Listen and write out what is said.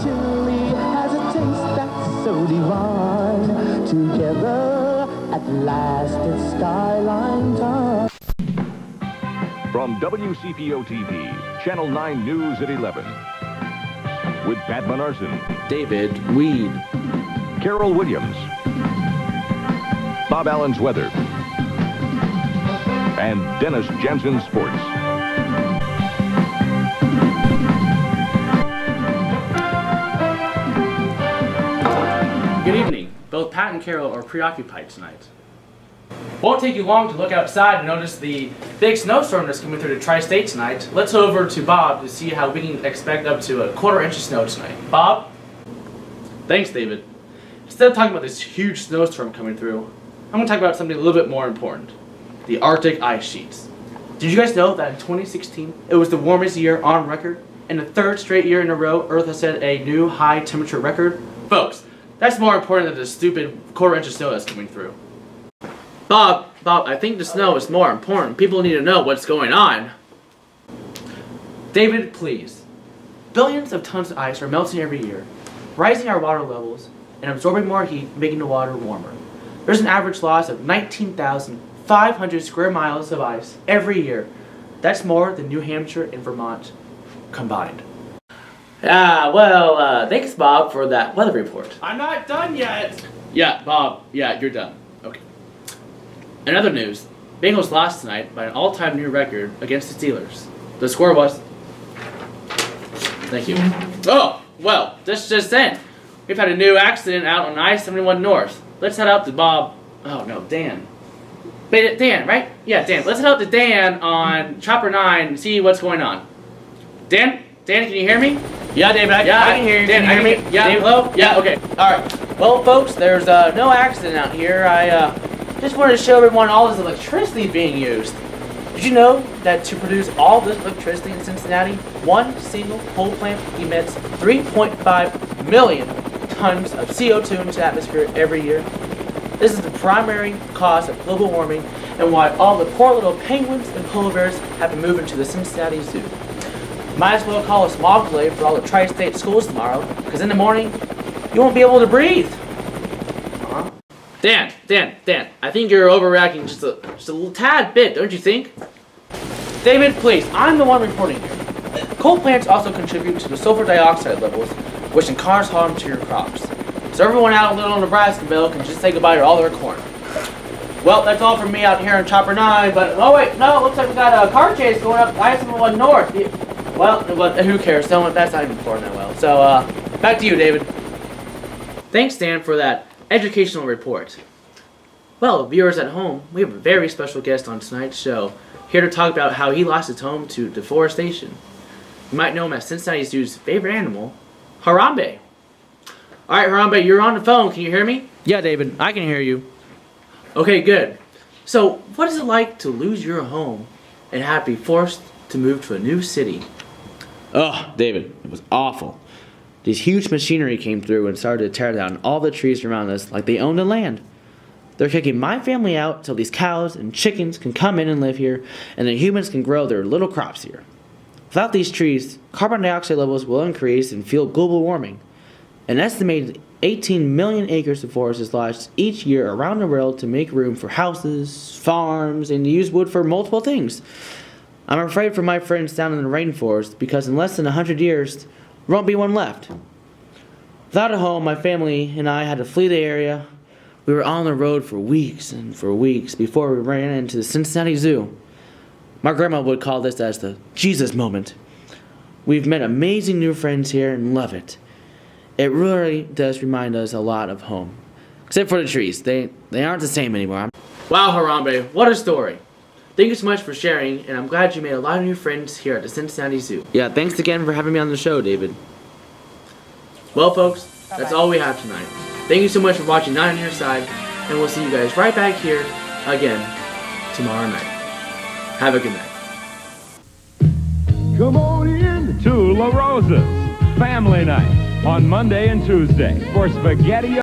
chili has a taste that's so divine. Together, at last, it's Skyline time. From WCPO TV, Channel 9 News at 11. With Pat Monarson, David Weed, Carol Williams, Bob Allen's weather, and Dennis Jensen Sports. Good evening. Both Pat and Carol are preoccupied tonight. Won't take you long to look outside and notice the big snowstorm that's coming through the tri-state tonight. Let's go over to Bob to see how we can expect up to a quarter-inch of snow tonight. Bob? Thanks, David. Instead of talking about this huge snowstorm coming through, I'm going to talk about something a little bit more important. The Arctic ice sheets. Did you guys know that in 2016, it was the warmest year on record? And the third straight year in a row, Earth has set a new high temperature record? Folks, that's more important than the stupid quarter-inch of snow that's coming through. Bob, I think the snow is more important. People need to know what's going on. David, please. Billions of tons of ice are melting every year, rising our water levels, and absorbing more heat, making the water warmer. There's an average loss of 19,500 square miles of ice every year. That's more than New Hampshire and Vermont combined. Thanks, Bob, for that weather report. I'm not done yet. Yeah, Bob, you're done. Okay. In other news, Bengals lost tonight by an all-time new record against the Steelers. The score was... Thank you. Oh, well, just in. We've had a new accident out on I-71 North. Let's head out to Bob... Oh, no, Dan. Wait, Dan, right? Yeah, Dan. Let's head out to Dan on Chopper 9 and see what's going on. Dan, can you hear me? Yeah, David, I can hear you. Dan, can you hear me? Yeah, Dave, hello? Yeah, okay. Alright. Well, folks, there's no accident out here. I just wanted to show everyone all this electricity being used. Did you know that to produce all this electricity in Cincinnati, one single coal plant emits 3.5 million tons of CO2 into the atmosphere every year? This is the primary cause of global warming and why all the poor little penguins and polar bears have to move into the Cincinnati Zoo. Might as well call a smog delay for all the tri-state schools tomorrow, because in the morning, you won't be able to breathe. Dan, I think you're overreacting just a little tad bit, don't you think? David, please, I'm the one reporting here. Coal plants also contribute to the sulfur dioxide levels, which can cause harm to your crops. So everyone out in Little Nebraskaville can just say goodbye to all their corn. Well, that's all from me out here in Chopper 9, but, oh wait, no, it looks like we got a car chase going up I-71 North. Well, who cares? That's not even important that well. So, back to you, David. Thanks, Dan, for that educational report. Well, viewers at home, we have a very special guest on tonight's show, here to talk about how he lost his home to deforestation. You might know him as Cincinnati Zoo's favorite animal, Harambe. Alright, Harambe, you're on the phone. Can you hear me? Yeah, David, I can hear you. Okay, good. So, what is it like to lose your home and have to be forced to move to a new city? Oh, David, it was awful. These huge machinery came through and started to tear down all the trees around us like they owned the land. They're kicking my family out so these cows and chickens can come in and live here, and the humans can grow their little crops here. Without these trees, carbon dioxide levels will increase and fuel global warming. An estimated 18 million acres of forest is lost each year around the world to make room for houses, farms, and to use wood for multiple things. I'm afraid for my friends down in the rainforest because in less than 100 years, there won't be one left. Without a home, my family and I had to flee the area. We were on the road for weeks and for weeks before we ran into the Cincinnati Zoo. My grandma would call this as the Jesus moment. We've met amazing new friends here and love it. It really does remind us a lot of home. Except for the trees. They aren't the same anymore. Wow, Harambe, what a story. Thank you so much for sharing, and I'm glad you made a lot of new friends here at the Cincinnati Zoo. Yeah, thanks again for having me on the show, David. Well, folks, that's all we have tonight. Thank you so much for watching 9 on Your Side, and we'll see you guys right back here again tomorrow night. Have a good night. Come on in to La Rosa's Family Night on Monday and Tuesday for spaghetti.